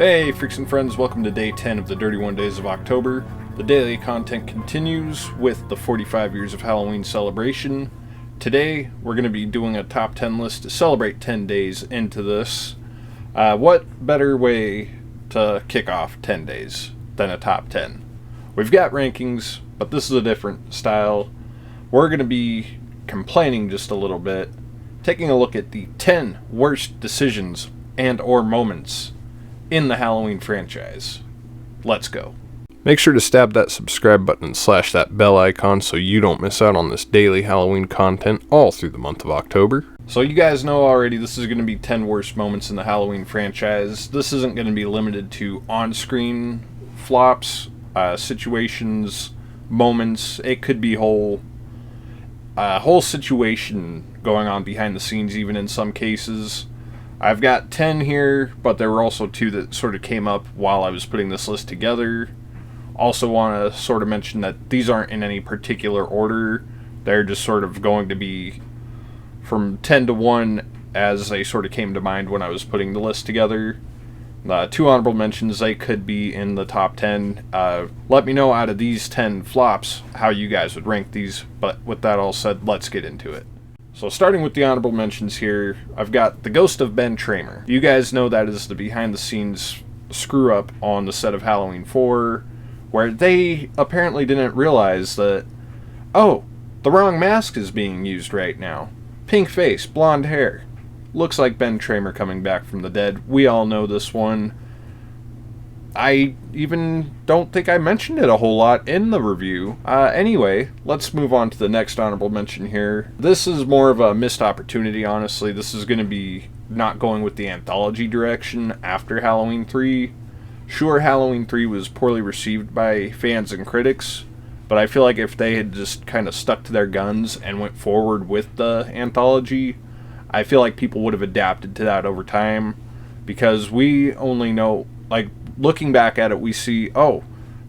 Hey freaks and friends, welcome to day 10 of the Dirty One Days of October. The daily content continues with the 45 years of Halloween celebration. Today we're going to be doing a top 10 list to celebrate 10 days into this. What better way to kick off 10 days than a top 10? We've got rankings, but this is a different style. We're going to be complaining just a little bit, taking a look at the 10 worst decisions and or moments in the Halloween franchise. Let's go. Make sure to stab that subscribe button and slash that bell icon so you don't miss out on this daily Halloween content all through the month of October. So you guys know already this is going to be 10 worst moments in the Halloween franchise. This isn't going to be limited to on-screen flops, situations, moments. It could be whole situation going on behind the scenes even in some cases. I've got 10 here, but there were also 2 that sort of came up while I was putting this list together. Also want to sort of mention that these aren't in any particular order. They're just sort of going to be from 10 to 1 as they sort of came to mind when I was putting the list together. 2 honorable mentions, they could be in the top 10. Let me know out of these 10 flops how you guys would rank these, but with that all said, let's get into it. So starting with the honorable mentions here, I've got The Ghost of Ben Tramer. You guys know that is the behind-the-scenes screw-up on the set of Halloween 4, where they apparently didn't realize that, oh, the wrong mask is being used right now. Pink face, blonde hair. Looks like Ben Tramer coming back from the dead. We all know this one. I even don't think I mentioned it a whole lot in the review. Anyway, let's move on to the next honorable mention here. This is more of a missed opportunity, honestly. This is going to be not going with the anthology direction after Halloween 3. Sure, Halloween 3 was poorly received by fans and critics, but I feel like if they had just kind of stuck to their guns and went forward with the anthology, I feel like people would have adapted to that over time, because we only know, like, looking back at it, we see, oh,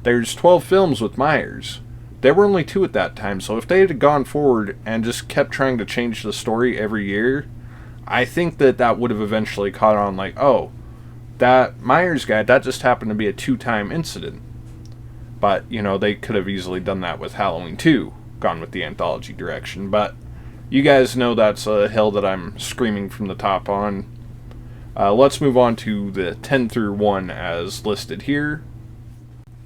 there's 12 films with Myers. There were only 2 at that time, so if they had gone forward and just kept trying to change the story every year, I think that would have eventually caught on, like, oh, that Myers guy, that just happened to be a 2-time incident. But, you know, they could have easily done that with Halloween 2, gone with the anthology direction. But you guys know that's a hill that I'm screaming from the top on. Let's move on to the 10 through 1 as listed here.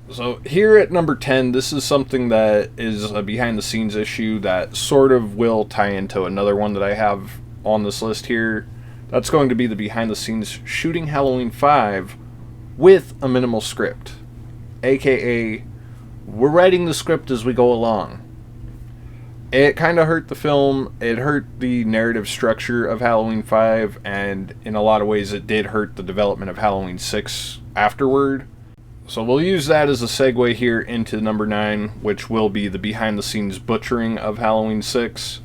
So here at number 10, this is something that is a behind-the-scenes issue that sort of will tie into another one that I have on this list here. That's going to be the behind-the-scenes shooting Halloween 5 with a minimal script. AKA, we're writing the script as we go along. It kind of hurt the film, it hurt the narrative structure of Halloween 5, and in a lot of ways it did hurt the development of Halloween 6 afterward. So we'll use that as a segue here into number 9, which will be the behind-the-scenes butchering of Halloween 6.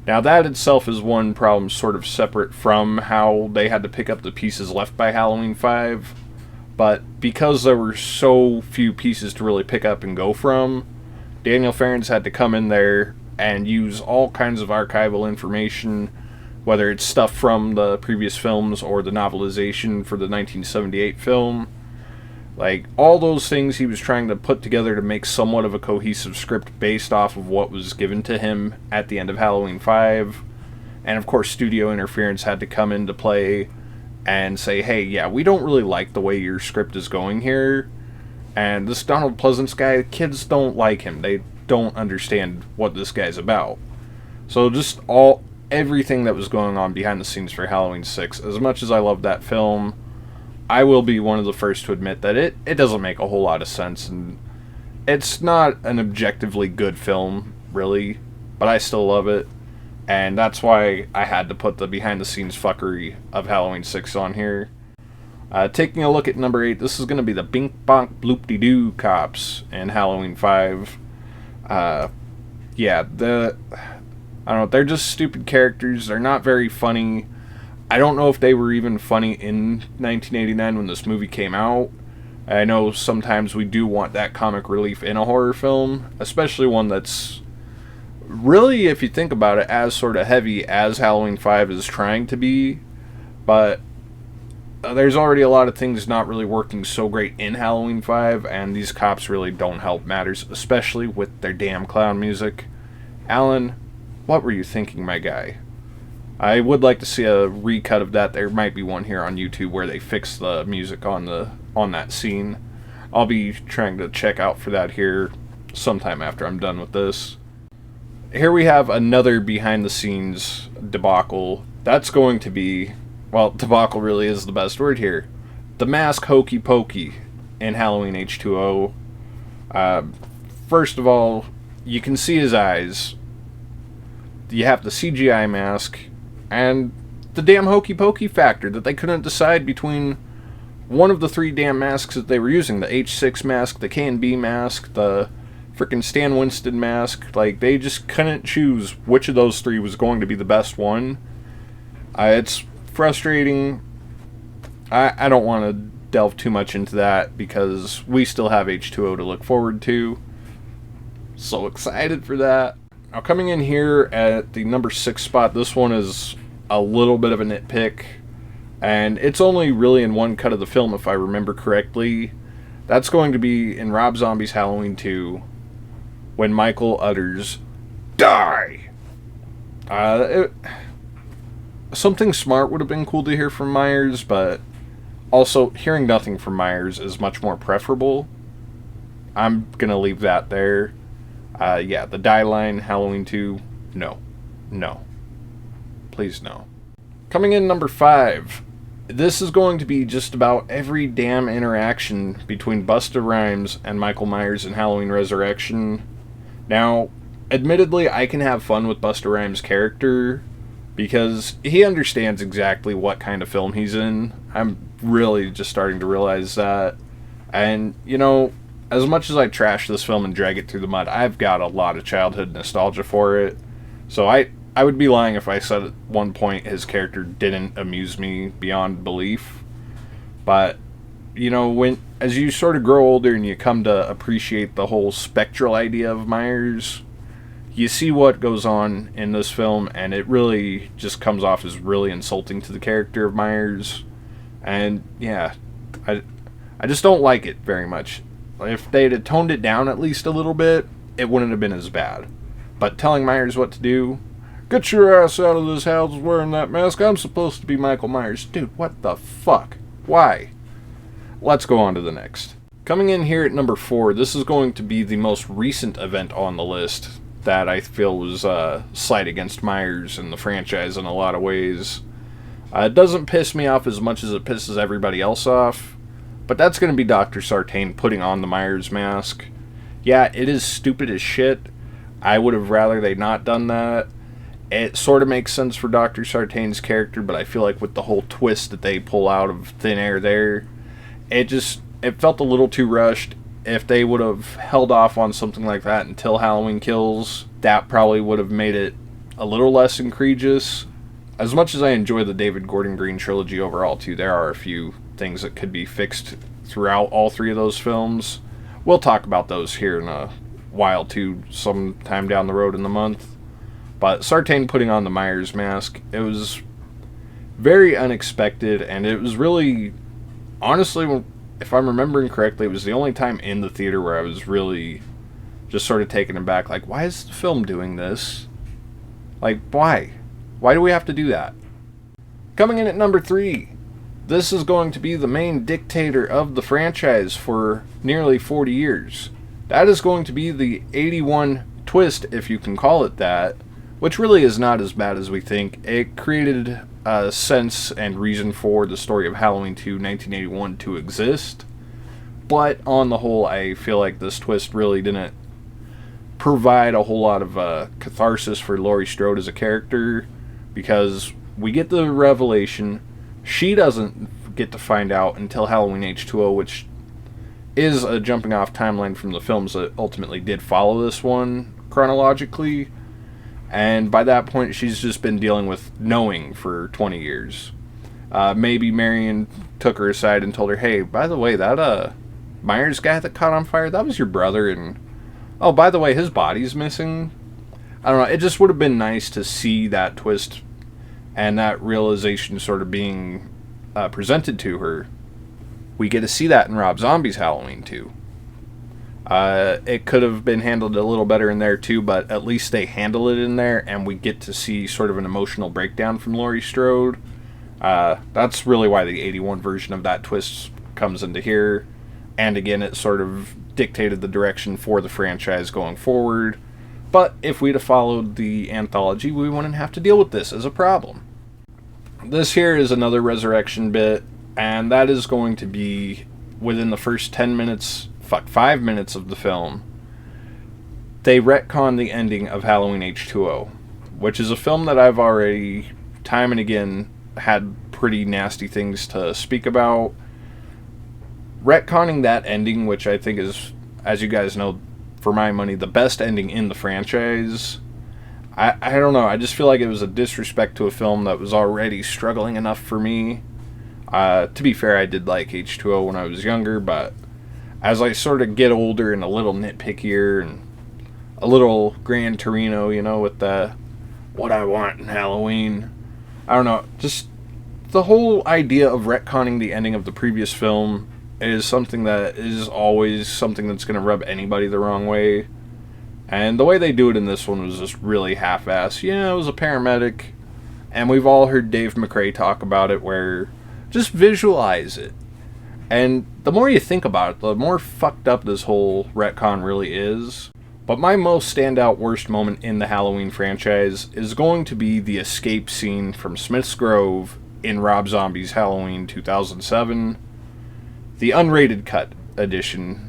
Now that itself is one problem sort of separate from how they had to pick up the pieces left by Halloween 5, but because there were so few pieces to really pick up and go from, Daniel Farrens had to come in there and use all kinds of archival information, whether it's stuff from the previous films or the novelization for the 1978 film. Like, all those things he was trying to put together to make somewhat of a cohesive script based off of what was given to him at the end of Halloween 5. And of course, studio interference had to come into play and say, hey, yeah, we don't really like the way your script is going here. And this Donald Pleasance guy, kids don't like him. They don't understand what this guy's about. So just everything that was going on behind the scenes for Halloween 6, as much as I love that film, I will be one of the first to admit that it doesn't make a whole lot of sense, and it's not an objectively good film, really, but I still love it, and that's why I had to put the behind the scenes fuckery of Halloween 6 on here. Taking a look at number 8, this is going to be the Bink Bonk Bloop-de-Doo cops in Halloween 5. I don't know, they're just stupid characters. They're not very funny. I don't know if they were even funny in 1989 when this movie came out. I know sometimes we do want that comic relief in a horror film, especially one that's really, if you think about it, as sort of heavy as Halloween 5 is trying to be. But there's already a lot of things not really working so great in Halloween 5, and these cops really don't help matters, especially with their damn clown music. Alan, what were you thinking, my guy? I would like to see a recut of that. There might be one here on YouTube where they fix the music on that scene. I'll be trying to check out for that here sometime after I'm done with this. Here we have another behind the scenes debacle. That's going to be, well, debacle really is the best word here. The mask Hokey Pokey in Halloween H2O. First of all, you can see his eyes. You have the CGI mask and the damn Hokey Pokey factor that they couldn't decide between one of the three damn masks that they were using. The H6 mask, the K&B mask, the freaking Stan Winston mask. Like, they just couldn't choose which of those three was going to be the best one. It's frustrating. I don't want to delve too much into that because we still have H2O to look forward to. So excited for that. Now, coming in here at the number 6 spot, this one is a little bit of a nitpick, and it's only really in one cut of the film, if I remember correctly. That's going to be in Rob Zombie's Halloween 2, when Michael utters, "Die!" Something smart would have been cool to hear from Myers, but also, hearing nothing from Myers is much more preferable. I'm going to leave that there. Yeah, the die line, Halloween 2, no. No. Please no. Coming in number 5. This is going to be just about every damn interaction between Busta Rhymes and Michael Myers in Halloween Resurrection. Now, admittedly, I can have fun with Busta Rhymes' character because he understands exactly what kind of film he's in. I'm really just starting to realize that. And, you know, as much as I trash this film and drag it through the mud, I've got a lot of childhood nostalgia for it. So I would be lying if I said at one point his character didn't amuse me beyond belief. But, you know, as you sort of grow older and you come to appreciate the whole spectral idea of Myers, you see what goes on in this film, and it really just comes off as really insulting to the character of Myers. And, yeah, I just don't like it very much. If they'd have toned it down at least a little bit, it wouldn't have been as bad. But telling Myers what to do, "Get your ass out of this house wearing that mask, I'm supposed to be Michael Myers." Dude, what the fuck? Why? Let's go on to the next. Coming in here at number 4, this is going to be the most recent event on the list that I feel was a slight against Myers and the franchise in a lot of ways. It doesn't piss me off as much as it pisses everybody else off. But that's going to be Dr. Sartain putting on the Myers mask. Yeah, it is stupid as shit. I would have rather they not done that. It sort of makes sense for Dr. Sartain's character, but I feel like with the whole twist that they pull out of thin air there, it felt a little too rushed. If they would have held off on something like that until Halloween Kills, that probably would have made it a little less egregious. As much as I enjoy the David Gordon Green trilogy overall, too, there are a few things that could be fixed throughout all three of those films. We'll talk about those here in a while, too, sometime down the road in the month. But Sartain putting on the Myers mask, it was very unexpected, and it was really, honestly, if I'm remembering correctly, it was the only time in the theater where I was really just sort of taken aback. Like, why is the film doing this? Like, why? Why do we have to do that? Coming in at number 3, this is going to be the main dictator of the franchise for nearly 40 years. That is going to be the 81 twist, if you can call it that, which really is not as bad as we think. It created a sense and reason for the story of Halloween 2 1981 to exist, but on the whole, I feel like this twist really didn't provide a whole lot of catharsis for Laurie Strode as a character, because we get the revelation. She doesn't get to find out until Halloween H2O, which is a jumping off timeline from the films that ultimately did follow this one chronologically. And by that point, she's just been dealing with knowing for 20 years. Maybe Marion took her aside and told her, "Hey, by the way, that Myers guy that caught on fire, that was your brother, and oh, by the way, his body's missing." I don't know, it just would have been nice to see that twist and that realization sort of being presented to her. We get to see that in Rob Zombie's Halloween 2. It could have been handled a little better in there too, but at least they handle it in there, and we get to see sort of an emotional breakdown from Laurie Strode. That's really why the 81 version of that twist comes into here. And again, it sort of dictated the direction for the franchise going forward. But if we'd have followed the anthology, we wouldn't have to deal with this as a problem. This here is another resurrection bit, and that is going to be within the first 5 minutes of the film. They retcon the ending of Halloween H2O, which is a film that I've already, time and again, had pretty nasty things to speak about. Retconning that ending, which I think is, as you guys know, for my money, the best ending in the franchise. I don't know, I just feel like it was a disrespect to a film that was already struggling enough for me. To be fair, I did like H2O when I was younger, but as I sort of get older and a little nitpickier and a little Gran Torino, with the what I want in Halloween, I don't know, just the whole idea of retconning the ending of the previous film is something that is always something that's going to rub anybody the wrong way. And the way they do it in this one was just really half-assed. It was a paramedic, and we've all heard Dave McRae talk about it, where just visualize it. And the more you think about it, the more fucked up this whole retcon really is. But my most standout worst moment in the Halloween franchise is going to be the escape scene from Smith's Grove in Rob Zombie's Halloween 2007. The unrated cut edition.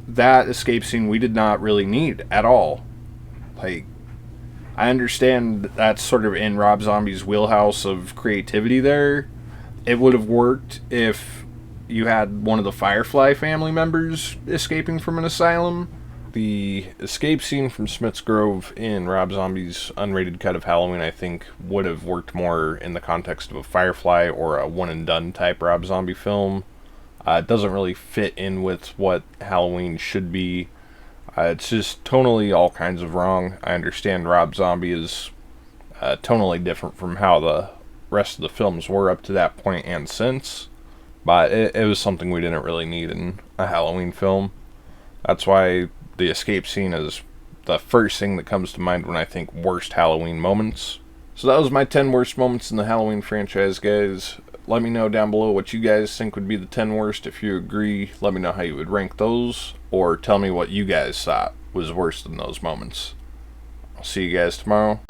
That escape scene we did not really need at all. I understand that's sort of in Rob Zombie's wheelhouse of creativity there. It would have worked if you had one of the Firefly family members escaping from an asylum. The escape scene from Smith's Grove in Rob Zombie's unrated cut of Halloween, I think, would have worked more in the context of a Firefly or a one-and-done type Rob Zombie film. It doesn't really fit in with what Halloween should be. It's just tonally all kinds of wrong. I understand Rob Zombie is tonally different from how the rest of the films were up to that point and since. But it was something we didn't really need in a Halloween film. That's why the escape scene is the first thing that comes to mind when I think worst Halloween moments. So that was my 10 worst moments in the Halloween franchise, guys. Let me know down below what you guys think would be the 10 worst. If you agree, let me know how you would rank those. Or tell me what you guys thought was worse than those moments. I'll see you guys tomorrow.